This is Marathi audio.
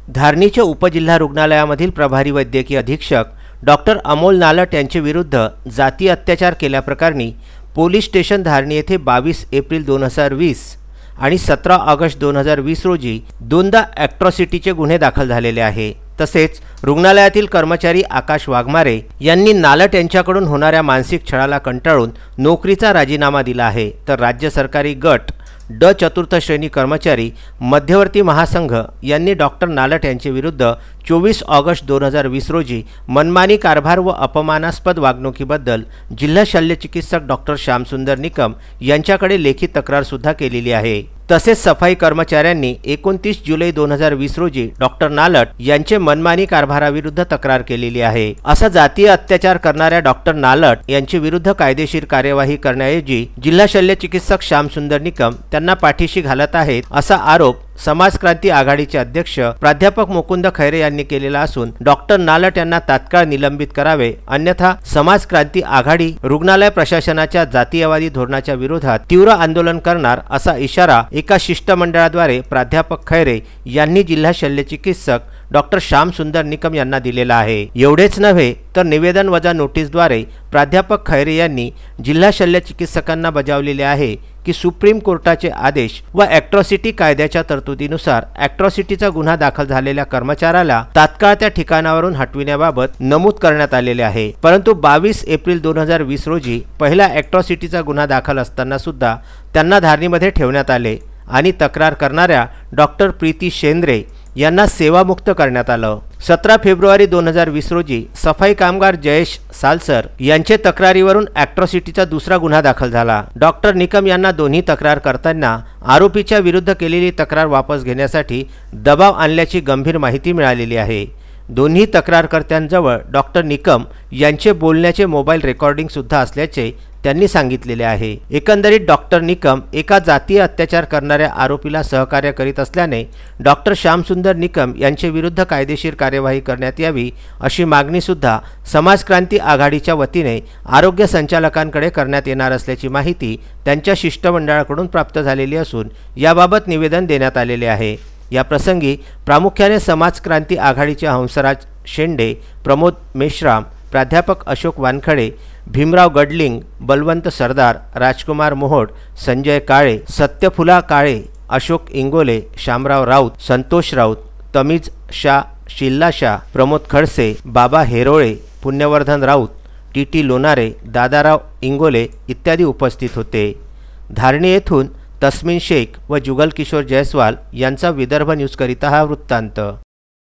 धारणीच्या उपजिल्हा रुग्णालयामधील प्रभारी वैद्यकीय अधीक्षक डॉक्टर अमोल नालट यांचे विरुद्ध जाती अत्याचार केल्याप्रकरणी पोलीस स्टेशन धारणी येथे 22 एप्रिल 2020 आणि 17 ऑगस्ट 2020 रोजी दोनदा ॲट्रॉसिटीचे गुन्हे दाखल झालेले आहे। तसेच रुग्णालयातील कर्मचारी आकाश वाघमारे यांनी नालट यांच्याकडून होणाऱ्या मानसिक छळाला कंटाळून नोकरीचा राजीनामा दिला आहे। तर राज्य सरकारी गट ड चतुर्थ श्रेणी कर्मचारी मध्यवर्ती महासंघ यांनी डॉक्टर नालट यांचे विरुद्ध 24 ऑगस्ट 2020 रोजी मनमानी कारभार व अपमानास्पद वागणुकीबद्दल जिल्हा शल्यचिकित्सक डॉक्टर श्यामसुंदर निकम यांच्याकडे लेखी तक्रार सुद्धा केलेली आहे। तसेच सफाई कर्मचाऱ्यांनी 29 जुलै 2020 रोजी डॉक्टर नालट यांचे मनमानी कारभाराविरुद्ध तक्रार केलेली आहे। असा जातीय अत्याचार करणाऱ्या डॉक्टर नालट यांच्या विरुद्ध कायदेशीर कार्यवाही करण्याऐवजी जिल्हा शल्यचिकित्सक श्यामसुंदर निकम त्यांना पाठीशी घालत आहेत असा आरोप समाज क्रांती आघाडीचे अध्यक्ष प्राध्यापक मुकुंद खैरे यांनी केलेला असून डॉक्टर नालट यांना तात्काळ निलंबित करावे, अन्यथा समाज क्रांती आघाडी रुग्णालय प्रशासनाच्या जातीयवादी धोरणाच्या विरोधात तीव्र आंदोलन करणार असा इशारा एका शिष्टमंडळाद्वारे प्राध्यापक खैरे यांनी जिल्हा शल्यचिकित्सक डॉक्टर श्यामसुंदर निकम यांना दिलेला आहे। एवढेच नव्हे तर निवेदन वजा नोटीसद्वारे प्राध्यापक खैरे यांनी जिल्हा शल्यचिकित्सकांना बजावलेले आहे की सुप्रीम कोर्टाचे आदेश व ॲट्रॉसिटी कायद्याच्या तरतुदीनुसार ॲट्रॉसिटीचा गुन्हा दाखल झालेल्या कर्मचाऱ्याला तात्काळ त्या ठिकाणावरून हटविण्याबाबत नमूद करण्यात आलेले आहे। परंतु 22 एप्रिल 2020 रोजी पहिला ॲट्रॉसिटीचा गुन्हा दाखल असताना सुद्धा त्यांना धारणीमध्ये ठेवण्यात आले आणि तक्रार करणाऱ्या डॉक्टर प्रीती शेंद्रे यांना सेवामुक्त करण्यात आलं। 17 फेब्रुवारी 2020 रोजी सफाई कामगार जयेश सालसर यांचे तक्रारीवरून ॲट्रॉसिटीचा दुसरा गुन्हा दाखल झाला। डॉक्टर निकम यांना दोन्ही तक्रार करताना आरोपीच्या विरुद्ध केलेली तक्रार वापस घेण्यासाठी दबाव आणल्याची गंभीर माहिती मिळालेली आहे। दोन्ही तक्रारकर्त्यांजवळ डॉक्टर निकम यांचे बोलण्याचे मोबाईल रेकॉर्डिंग सुद्धा असल्याचे त्यांनी सांगितलेले आहे। एकंदरीत डॉक्टर निकम एका जातीय अत्याचार करणाऱ्या आरोपीला सहकार्य करीत असल्याने डॉक्टर श्यामसुंदर निकम यांच्या विरुद्ध कायदेशीर कार्यवाही करण्यात यावी अशी मागणी सुद्धा समाज क्रांती आघाडीच्या वतीने आरोग्य संचालकांकडे करण्यात येणार असल्याची माहिती त्यांच्या शिष्टमंडळाकडून प्राप्त झालेली असून याबाबत निवेदन देण्यात आलेले आहे। या प्रसंगी प्रामुख्याने समाज क्रांती आघाडीचे हंसराज शेंडे, प्रमोद मेश्राम, प्राध्यापक अशोक वानखडे, भीमराव गडलिंग, बलवंत सरदार, राजकुमार मोहोड, संजय काळे, सत्यफुला काळे, अशोक इंगोले, शामराव राऊत, संतोष राऊत, तमीज शाह, शिल्ला शाह, प्रमोद खडसे, बाबा हेरोळे, पुण्यवर्धन राऊत, टी लोणारे, दादाराव इंगोले इत्यादी उपस्थित होते। धारणी येथून तस्मीन शेख व जुगल किशोर जयस्वाल यांचा विदर्भ न्यूज करिता हा वृत्तांत।